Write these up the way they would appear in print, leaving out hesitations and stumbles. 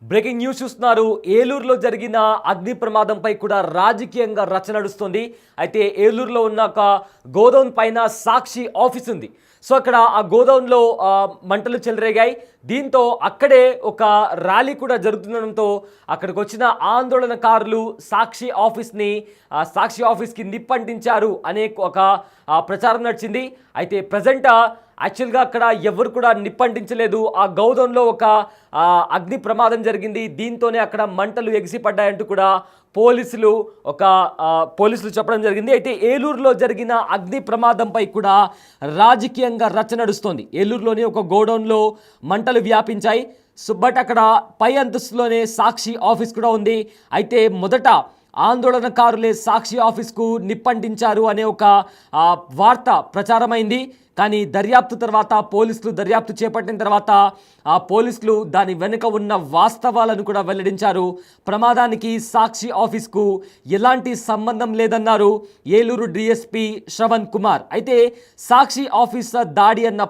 Breaking news చూస్తున్నారు. ఏలూరులో జరిగిన అగ్ని ప్రమాదంపై కూడా రాజకీయంగా రచ్చ నడుస్తుంది. అయితే ఏలూరులో ఉన్న ఒక గోడౌన్ పైన సాక్షి ఆఫీస్ ఉంది. సో అక్కడ ఆ గోడౌన్లో మంటలు చెలరేగాయి. దీంతో అక్కడే ఒక ర్యాలీ కూడా జరుగుతుండడంతో అక్కడికి వచ్చిన ఆందోళనకారులు సాక్షి ఆఫీస్కి నిప్పంటించారు అనే ఒక ప్రచారం నడిచింది. అయితే ప్రజెంట్ యాక్చువల్గా అక్కడ ఎవరు కూడా నిప్పంటించలేదు. ఆ గోడౌన్లో ఒక అగ్ని ప్రమాదం జరిగింది. దీంతోనే అక్కడ మంటలు ఎగిసిపడ్డాయంటూ కూడా పోలీసులు చెప్పడం జరిగింది. అయితే ఏలూరులో జరిగిన అగ్ని ప్రమాదంపై కూడా రాజకీయంగా రచ్చ నడుస్తోంది. ఏలూరులోని ఒక గోడౌన్లో మంటలు వ్యాపించాయి. బట్ అక్కడ పై అంతస్తులోనే సాక్షి ఆఫీస్ కూడా ఉంది. అయితే మొదట ఆందోళనకారులే సాక్షి ఆఫీస్కు నిప్పంటించారు అనే ఒక వార్త ప్రచారమైంది. కానీ పోలీసులు దర్యాప్తు చేపట్టిన తర్వాత పోలీసులు దాని వెనుక ఉన్న వాస్తవాలను కూడా వెల్లడించారు. ప్రమాదానికి సాక్షి ఆఫీస్కు ఎలాంటి సంబంధం లేదన్నారు ఏలూరు డిఎస్పీ శ్రవణ్ కుమార్. అయితే సాక్షి ఆఫీస్ దాడి అన్న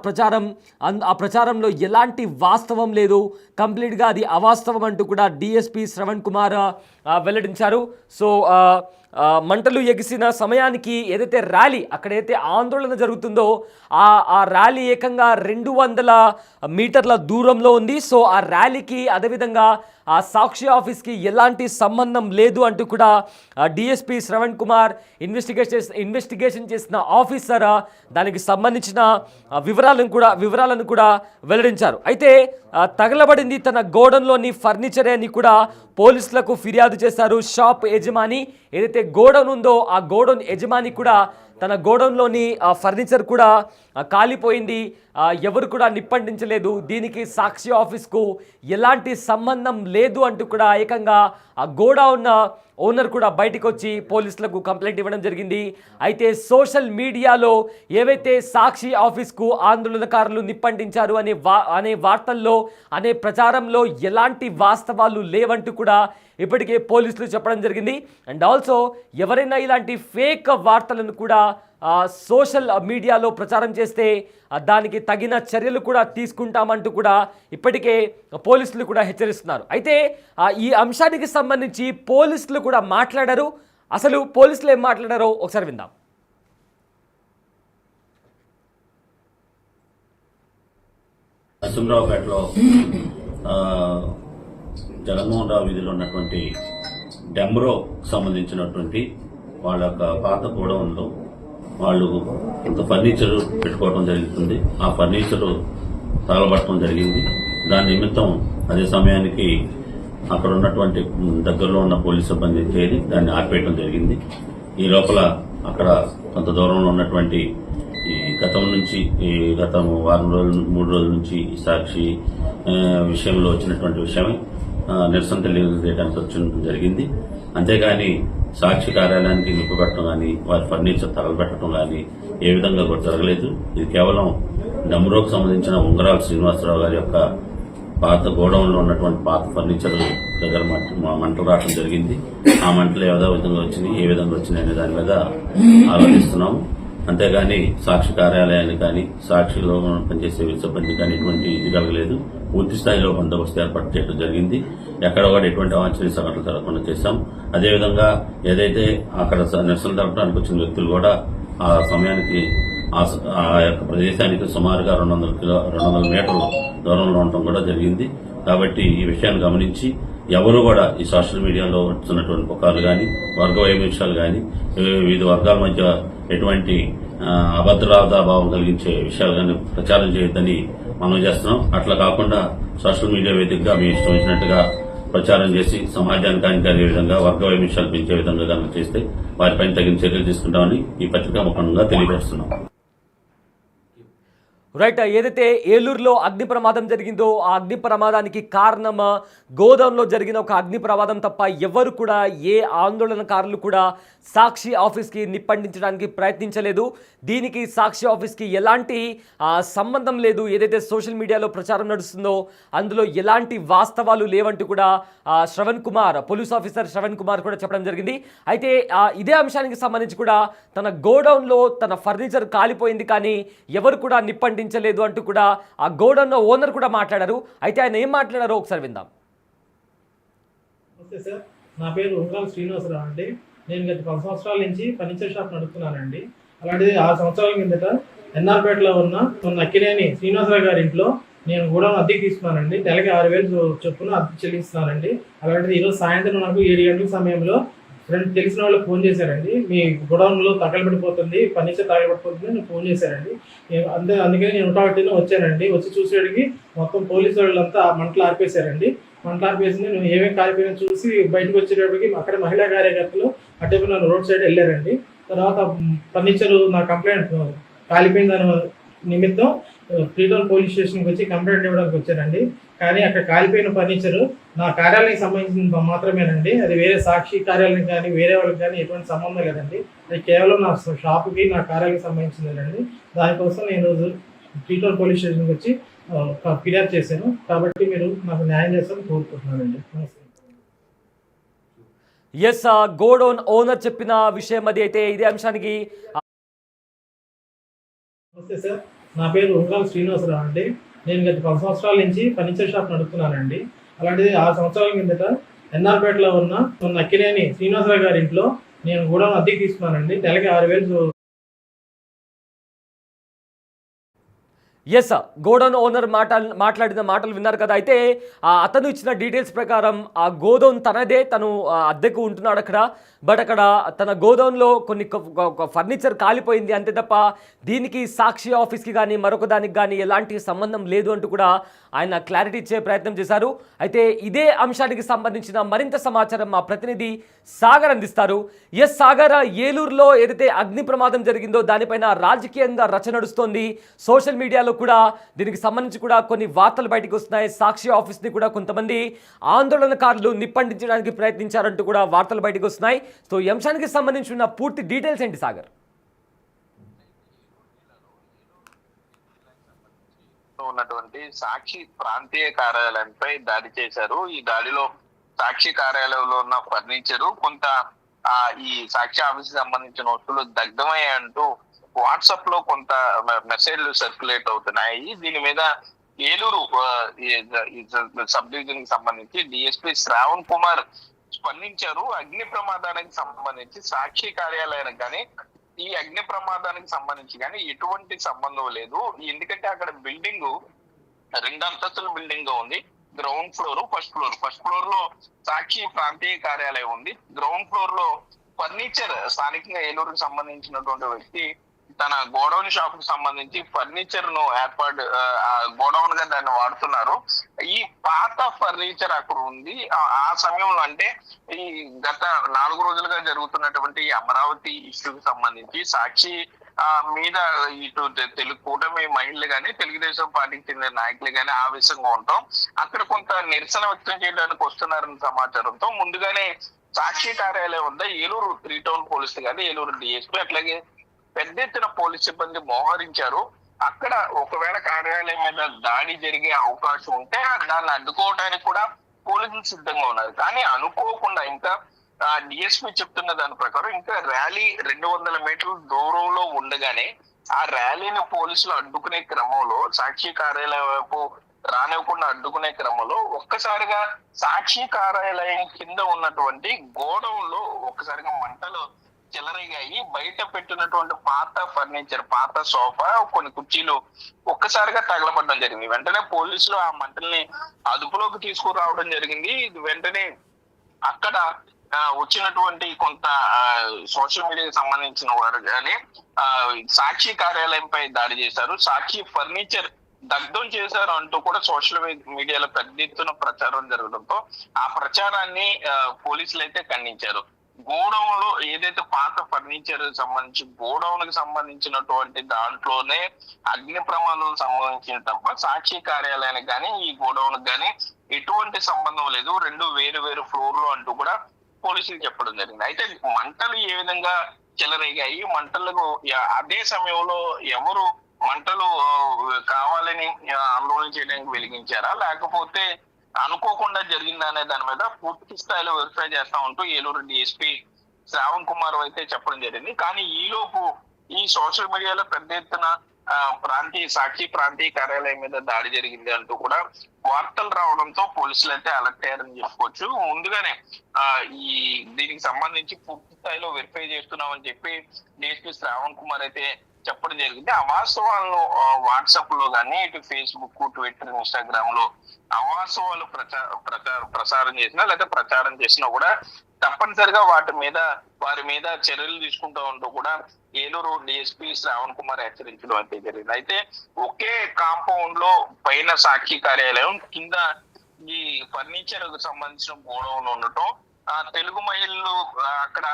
ఆ ప్రచారంలో ఎలాంటి వాస్తవం లేదు, కంప్లీట్గా అది అవాస్తవం అంటూ కూడా డిఎస్పీ శ్రవణ్ కుమార్ వెల్లడించారు. సో మంటలు ఎగిసిన సమయానికి ఏదైతే ర్యాలీ అక్కడైతే ఆందోళన జరుగుతుందో ఆ ర్యాలీ ఏకంగా 200 మీటర్ల దూరంలో ఉంది. సో ఆ ర్యాలీకి అదేవిధంగా ఆ సాక్షి ఆఫీస్కి ఎలాంటి సంబంధం లేదు అంటూ కూడా డిఎస్పీ శ్రవణ్ కుమార్ ఇన్వెస్టిగేషన్ చేసిన ఆఫీసర్ దానికి సంబంధించిన వివరాలను కూడా వెల్లడించారు. అయితే తగలబడింది తన గోడౌన్లోని ఫర్నిచరే అని కూడా పోలీసులకు ఫిర్యాదు చేశారు. షాప్ యజమాని ఏదైతే గోడౌన్ ఉందో ఆ గోడౌన్ యజమాని కూడా తన గోడౌన్లోని ఫర్నిచర్ కూడా కాలిపోయింది, ఎవరు కూడా నిప్పంటించలేదు, దీనికి సాక్షి ఆఫీస్కు ఎలాంటి సంబంధం లేదు అంటూ కూడా ఏకంగా ఆ గోడౌన్ ఓనర్ కూడా బయటకు వచ్చి పోలీసులకు కంప్లైంట్ ఇవ్వడం జరిగింది. అయితే సోషల్ మీడియాలో ఏవైతే సాక్షి ఆఫీస్కు ఆందోళనకారులు నిప్పంటించారు అనే వార్తల్లో అనే ప్రచారంలో ఎలాంటి వాస్తవాలు లేవంటూ కూడా ఇప్పటికే పోలీసులు చెప్పడం జరిగింది. అండ్ ఆల్సో ఎవరైనా ఇలాంటి ఫేక్ వార్తలను కూడా సోషల్ మీడియాలో ప్రచారం చేస్తే దానికి తగిన చర్యలు కూడా తీసుకుంటామంటూ కూడా ఇప్పటికే పోలీసులు కూడా హెచ్చరిస్తున్నారు. అయితే ఈ అంశానికి సంబంధించి పోలీసులు కూడా మాట్లాడారు. అసలు పోలీసులు ఏం మాట్లాడారో ఒకసారి విందాం. నరసింహరావుపేటలో జగన్మోహన్ రావు వీధిలో ఉన్నటువంటి డెమ్రో సంబంధించినటువంటి వాళ్ళ యొక్క పాత గోడౌన్లో వాళ్ళు కొంత ఫర్నిచర్ పెట్టుకోవడం జరుగుతుంది. ఆ ఫర్నిచర్ తగలబట్టడం జరిగింది. దాని నిమిత్తం అదే సమయానికి అక్కడ ఉన్నటువంటి దగ్గరలో ఉన్న పోలీసు సిబ్బంది చేరి దాన్ని ఆపేయడం జరిగింది. ఈ లోపల అక్కడ కొంత దూరంలో ఉన్నటువంటి గత వారం రోజులు 3 రోజుల నుంచి ఈ సాక్షి విషయంలో వచ్చినటువంటి విషయమే నిరసన తెలియజేయడానికి వచ్చడం జరిగింది. అంతేగాని సాక్షి కార్యాలయానికి నిప్పు పెట్టడం కానీ వారి ఫర్నిచర్ తగలబెట్టడం కానీ ఏ విధంగా కూడా జరగలేదు. ఇది కేవలం డమ్రోకు సంబంధించిన ఉంగరాల శ్రీనివాసరావు గారి యొక్క పాత గోడౌన్లో ఉన్నటువంటి పాత ఫర్నిచర్ దగ్గర మంటలు రావడం జరిగింది. ఆ మంటలు ఏ విధంగా వచ్చినాయి, ఏ విధంగా వచ్చినాయి అనే దాని మీద ఆలోచిస్తున్నాము. అంతేగాని సాక్షి కార్యాలయాన్ని కానీ సాక్షిలో పనిచేసే సిబ్బంది కానీ ఎటువంటి ఇది కలగలేదు. పూర్తి స్థాయిలో బందోబస్తు ఏర్పాటు చేయడం జరిగింది. ఎక్కడ కూడా ఎటువంటి అవాంఛనీయ సంఘటనలు జరగకుండా చేశాం. అదేవిధంగా ఏదైతే అక్కడ నిరసన జరపడానికి వచ్చిన వ్యక్తులు కూడా ఆ సమయానికి ఆ యొక్క ప్రదేశానికి సుమారుగా 200 మీటర్ల దూరంలో ఉండటం కూడా జరిగింది. కాబట్టి ఈ విషయాన్ని గమనించి ఎవరు కూడా ఈ సోషల్ మీడియాలో వస్తున్నటువంటి పుకార్లు కానీ వర్గ వైవిధ్యాలు కానీ వివిధ వర్గాల మధ్య ఎటువంటి అభద్రతాభావం కలిగించే విషయాలు కానీ ప్రచారం చేయొద్దని మనం చేస్తున్నాం. అట్లా కాకుండా సోషల్ మీడియా వేదికగా మీ ఇష్టం వచ్చినట్టుగా ప్రచారం చేసి సమాజానికి హానికరే విధంగా వర్గ వైవిధ్యాలు పెంచే విధంగా కనుక చేస్తే వారిపైన తగిన చర్యలు తీసుకుంటామని ఈ పత్రికా ముఖంగా తెలియజేస్తున్నాం. రైట్, ఏదైతే ఏలూరులో అగ్ని ప్రమాదం జరిగిందో ఆ అగ్ని ప్రమాదానికి కారణం గోడౌన్లో జరిగిన ఒక అగ్ని ప్రమాదం తప్ప ఎవరు కూడా ఏ ఆందోళనకారులు కూడా సాక్షి ఆఫీస్కి నిప్పంటించడానికి ప్రయత్నించలేదు. దీనికి సాక్షి ఆఫీస్కి ఎలాంటి సంబంధం లేదు. ఏదైతే సోషల్ మీడియాలో ప్రచారం నడుస్తుందో అందులో ఎలాంటి వాస్తవాలు లేవంటూ కూడా పోలీస్ ఆఫీసర్ శ్రవణ్ కుమార్ కూడా చెప్పడం జరిగింది. అయితే ఇదే అంశానికి సంబంధించి కూడా తన గోడౌన్లో తన ఫర్నిచర్ కాలిపోయింది కానీ ఎవరు కూడా నిప్పంటించలేదు అంటూ కూడా ఆ గోడౌన్ ఓనర్ కూడా మాట్లాడారు. అయితే ఆయన ఏం మాట్లాడారో ఒకసారి విందాం. నమస్తే సార్. నా పేరు ఉంగరాల శ్రీనివాసరావు అండి. నేను గత 10 సంవత్సరాల నుంచి ఫర్నిచర్ షాప్ నడుపుతున్నానండి. అలాంటిది 6 సంవత్సరాల కిందట ఎన్ఆర్‌పేటలో ఉన్న అక్కినేని శ్రీనివాసరావు గారి ఇంట్లో నేను గోడౌన్ అద్దెకి తీసుకున్నానండి. నెలకి 6,000 చొప్పున అద్దె చెల్లిస్తున్నానండి. అలాంటిది ఈరోజు సాయంత్రం నాకు 7 గంటల సమయంలో తెలిసిన వాళ్ళకి ఫోన్ చేశారండి. మీ గోడౌన్‌లో తగలబడిపోతుంది, ఫర్నిచర్ తగలబడిపోతుంది అని ఫోన్ చేశారండి. అందుకని నేను హుటాహుటిన వచ్చానండి. వచ్చి చూసేటికి మొత్తం పోలీసు వాళ్ళంతా మంటలు ఆర్పేశారండి. మంటలు ఆర్పేసింది నేను ఏమేమి కాలిపోయినా చూసి బయటకు వచ్చేటప్పటికి అక్కడ మహిళా కార్యకర్తలు అటువైపు నన్ను రోడ్ సైడ్ వెళ్ళారండి. తర్వాత ఫర్నిచర్ నా కంప్లైంట్ కాలిపోయిందని నిమిత్తం ఫ్రీడౌన్ పోలీస్ స్టేషన్కి వచ్చి కంప్లైంట్ ఇవ్వడానికి వచ్చానండి. కానీ అక్కడ కాలిపోయిన ఫర్నిచర్ నా కార్యాలయానికి సంబంధించిన మాత్రమేనండి. అది వేరే సాక్షి కార్యాలయం కానీ వేరే వాళ్ళకి కానీ ఎటువంటి సంబంధం లేదండి. అది కేవలం నా షాపుకి నా కార్యాలయానికి సంబంధించిందండి. దానికోసం నేను ఫ్రీడౌన్ పోలీస్ స్టేషన్కి వచ్చి ఫిర్యాదు చేశాను. కాబట్టి మీరు నాకు న్యాయం చేస్తారని కోరుకుంటున్నానండి. ఎస్, గోడౌన్ ఓనర్ చెప్పిన విషయం అది. అయితే ఇదే అంశానికి నమస్తే సార్. నా పేరు ఉంగరాల శ్రీనివాసరావు అండి. నేను గత 10 సంవత్సరాల నుంచి ఫర్నిచర్ షాప్ నడుపుతున్నానండి. అలాంటిది 6 సంవత్సరాల కిందట ఎన్ఆర్‌పేటలో ఉన్న అక్కినేని శ్రీనివాసరావు గారి ఇంట్లో నేను గోడౌన్ అద్దెకి తీసుకున్నానండి. నెలకి 6,000. ఎస్, గోడౌన్ ఓనర్ మాట్లాడిన మాటలు విన్నారు కదా. అయితే అతను ఇచ్చిన డీటెయిల్స్ ప్రకారం ఆ గోడౌన్ తనదే, తను అద్దెకు ఉంటున్నాడు అక్కడ. బట్ అక్కడ తన గోడౌన్లో కొన్ని ఫర్నిచర్ కాలిపోయింది అంతే తప్ప దీనికి సాక్షి ఆఫీస్కి కానీ మరొక దానికి కానీ ఎలాంటి సంబంధం లేదు అంటూ కూడా ఆయన క్లారిటీ ఇచ్చే ప్రయత్నం చేశారు. అయితే ఇదే అంశానికి సంబంధించిన మరింత సమాచారం మా ప్రతినిధి సాగర్ అందిస్తారు. ఎస్ సాగర్, ఏలూరులో ఏదైతే అగ్ని ప్రమాదం జరిగిందో దానిపైన రాజకీయంగా రచన నడుస్తోంది. సోషల్ మీడియాలో కూడా దీనికి సంబంధించి కూడా కొన్ని వార్తలు బయటకు వస్తున్నాయి. సాక్షి ఆఫీస్ని కూడా కొంతమంది ఆందోళనకారులు నిప్పండించడానికి ప్రయత్నించారంటూ కూడా వార్తలు బయటకు వస్తున్నాయి. సో ఈ అంశానికి సంబంధించిన పూర్తి డీటెయిల్స్ ఏంటి సాగర్? ఉన్నటువంటి సాక్షి ప్రాంతీయ కార్యాలయంపై దాడి చేశారు. ఈ దాడిలో సాక్షి కార్యాలయంలో ఉన్న ఫర్నిచరు, కొంత ఈ సాక్షి ఆఫీస్ కి సంబంధించిన వస్తువులు దగ్ధమయ్యాయంటూ వాట్సాప్ లో కొంత మెసేజ్లు సర్క్యులేట్ అవుతున్నాయి. దీని మీద ఏలూరు సబ్ డివిజన్ కి సంబంధించి డిఎస్పీ శ్రావణ్ కుమార్ స్పందించారు. అగ్ని ప్రమాదానికి సంబంధించి సాక్షి కార్యాలయానికి కానీ ఈ అగ్ని ప్రమాదానికి సంబంధించి కానీ ఎటువంటి సంబంధం లేదు. ఎందుకంటే అక్కడ బిల్డింగ్ 2 అంతస్తుల బిల్డింగ్ ఉంది. గ్రౌండ్ ఫ్లోర్, ఫస్ట్ ఫ్లోర్ లో సాక్షి ప్రాంతీయ కార్యాలయం ఉంది. గ్రౌండ్ ఫ్లోర్ లో ఫర్నిచర్, స్థానికంగా ఏలూరుకు సంబంధించినటువంటి వ్యక్తి తన గోడౌన్ షాప్ కు సంబంధించి ఫర్నిచర్ ను గోడౌన్ గా దాన్ని వాడుతున్నారు. ఈ పాత ఫర్నిచర్ అక్కడ ఉంది. ఆ సమయంలో అంటే ఈ గత 4 రోజులుగా జరుగుతున్నటువంటి అమరావతి ఇష్యూకి సంబంధించి సాక్షి మీద ఇటు కూటమి మహిళలు కానీ తెలుగుదేశం పార్టీకి చెందిన నాయకులు కానీ ఆవేశంగా ఉంటాం. అక్కడ కొంత నిరసన వ్యక్తం చేయడానికి వస్తున్నారన్న సమాచారంతో ముందుగానే సాక్షి కార్యాలయం వద్ద ఏలూరు 3 టౌన్ పోలీసులు కానీ ఏలూరు డిఎస్పీ అట్లాగే పెద్ద ఎత్తున పోలీస్ సిబ్బంది మోహరించారు. అక్కడ ఒకవేళ కార్యాలయం మీద దాడి జరిగే అవకాశం ఉంటే దాన్ని అడ్డుకోవడానికి కూడా పోలీసులు సిద్ధంగా ఉన్నారు. కానీ అనుకోకుండా ఇంకా డిఎస్పీ చెప్తున్న దాని ప్రకారం ఇంకా ర్యాలీ 200 మీటర్ల దూరంలో ఉండగానే ఆ ర్యాలీని పోలీసులు అడ్డుకునే క్రమంలో, సాక్షి కార్యాలయం వైపు రానివ్వకుండా అడ్డుకునే క్రమంలో ఒక్కసారిగా సాక్షి కార్యాలయం కింద ఉన్నటువంటి గోడౌన్ లో ఒక్కసారిగా మంటలు చెలరేగాయి. బయట పెట్టినటువంటి పాత ఫర్నిచర్, పాత సోఫా, కొన్ని కుర్చీలు ఒక్కసారిగా తగలబడడం జరిగింది. వెంటనే పోలీసులు ఆ మంటల్ని అదుపులోకి తీసుకురావడం జరిగింది. వెంటనే అక్కడ వచ్చినటువంటి కొంత సోషల్ మీడియాకి సంబంధించిన వారు కానీ సాక్షి కార్యాలయంపై దాడి చేశారు. సాక్షి ఫర్నిచర్ దగ్ధం చేశారు అంటూ కూడా సోషల్ మీడియాలో పెద్ద ఎత్తున ప్రచారం జరగడంతో ఆ ప్రచారాన్ని పోలీసులు అయితే ఖండించారు. గోడౌన్ లో ఏదైతే పాత ఫర్నిచర్ సంబంధించి గోడౌన్ కి సంబంధించినటువంటి దాంట్లోనే అగ్ని ప్రమాదం సంబంధించిన తప్ప సాక్షి కార్యాలయానికి కానీ ఈ గోడౌన్ కానీ ఎటువంటి సంబంధం లేదు. 2 వేరు ఫ్లోర్లు అంటూ కూడా పోలీసులు చెప్పడం జరిగింది. అయితే మంటలు ఏ విధంగా చెలరేగాయి, మంటలకు అదే సమయంలో ఎవరు మంటలు కావాలని ఆందోళన చేయడానికి వెలిగించారా లేకపోతే అనుకోకుండా జరిగిందా అనే దాని మీద పూర్తి స్థాయిలో వెరిఫై చేస్తా ఉంటూ ఏలూరు డిఎస్పీ శ్రావణ్ కుమార్ అయితే చెప్పడం జరిగింది. కానీ ఈలోపు ఈ సోషల్ మీడియాలో పెద్ద ఎత్తున సాక్షి ప్రాంతీయ కార్యాలయం మీద దాడి జరిగింది అంటూ కూడా వార్తలు రావడంతో పోలీసులు అయితే అలర్ట్ అయ్యారని చెప్పుకోవచ్చు. ముందుగానే దీనికి సంబంధించి పూర్తి స్థాయిలో వెరిఫై చేస్తున్నామని చెప్పి డిఎస్పీ శ్రావణ్ కుమార్ అయితే చెప్పడం జరిగింది. అవాస్తవాలను వాట్సాప్ లో కానీ ఇటు ఫేస్బుక్, ట్విట్టర్, ఇన్స్టాగ్రామ్ లో అవాస్తవాలు ప్రసారం చేసినా లేదా ప్రచారం చేసినా కూడా తప్పనిసరిగా వారి మీద చర్యలు తీసుకుంటూ ఉంటూ కూడా ఏలూరు డిఎస్పీ శ్రావణ్ కుమార్ హెచ్చరించడం అయితే జరిగింది. అయితే ఒకే కాంపౌండ్ లో పైన సాక్షి కార్యాలయం, కింద ఈ ఫర్నిచర్ కు సంబంధించిన గోడౌన్ ఉండటం, తెలుగు మహిళలు అక్కడ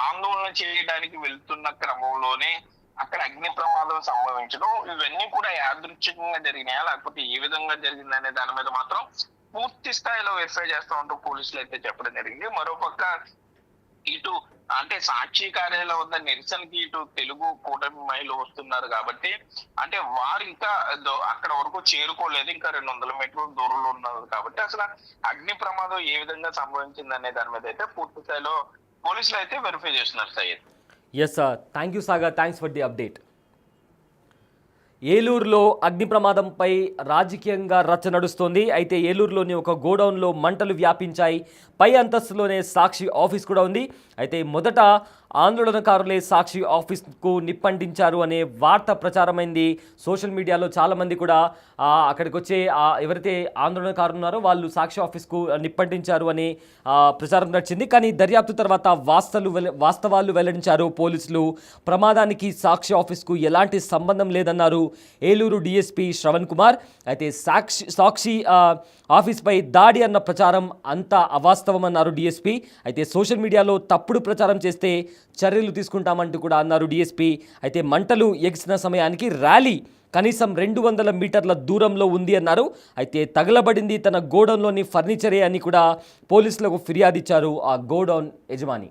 ఆందోళన చేయడానికి వెళ్తున్న క్రమంలోనే అక్కడ అగ్ని ప్రమాదం సంభవించడం, ఇవన్నీ కూడా యాదృచ్ఛికంగా జరిగినాయా లేకపోతే ఏ విధంగా జరిగిందనే దాని మీద మాత్రం పూర్తి స్థాయిలో వెరిఫై చేస్తా ఉంటూ పోలీసులు అయితే చెప్పడం జరిగింది. మరోపక్క ఇటు అంటే సాక్షి కార్యాలయం వద్ద నిరసనకి ఇటు తెలుగు కూటమి మహిళలు వస్తున్నారు కాబట్టి అంటే వారు ఇంకా అక్కడ వరకు చేరుకోలేదు, ఇంకా 200 మీటర్ల దూరంలో ఉన్నారు కాబట్టి అసలు అగ్ని ప్రమాదం ఏ విధంగా సంభవించింది అనే దాని మీద అయితే పూర్తి స్థాయిలో పోలీసులు అయితే వెరిఫై చేస్తున్నారు. Syed. Yes sir, thank you Sagar, thanks for the update. ఏలూరులో అగ్ని ప్రమాదంపై రాజకీయంగా రచ్చ నడుస్తోంది. అయితే ఏలూరులోని ఒక గోడౌన్లో మంటలు వ్యాపించాయి. పై అంతస్తులోనే సాక్షి ఆఫీస్ కూడా ఉంది. అయితే మొదట ఆందోళనకారులే సాక్షి ఆఫీస్కు నిప్పంటించారు అనే వార్త ప్రచారమైంది. సోషల్ మీడియాలో చాలామంది కూడా అక్కడికి వచ్చే ఎవరైతే ఆందోళనకారులు ఉన్నారో వాళ్ళు సాక్షి ఆఫీస్కు నిప్పంటించారు అని ప్రచారం నడిచింది. కానీ దర్యాప్తు తర్వాత వాస్తవాలు వెల్లడించారు పోలీసులు. ప్రమాదానికి సాక్షి ఆఫీస్కు ఎలాంటి సంబంధం లేదన్నారు ఏలూరు డిఎస్పీ శ్రవణ్ కుమార్. అయితే సాక్షి ఆఫీస్పై దాడి అన్న ప్రచారం అంతా అవాస్తవం అన్నారు డిఎస్పీ. అయితే సోషల్ మీడియాలో తప్పుడు ప్రచారం చేస్తే చర్యలు తీసుకుంటామంటూ కూడా అన్నారు డిఎస్పీ. అయితే మంటలు ఎగిసిన సమయానికి ర్యాలీ కనీసం 200 మీటర్ల దూరంలో ఉంది అన్నారు. అయితే తగలబడింది తన గోడౌన్లోని ఫర్నిచరే అని కూడా పోలీసులకు ఫిర్యాదు ఇచ్చారు ఆ గోడౌన్ యజమాని.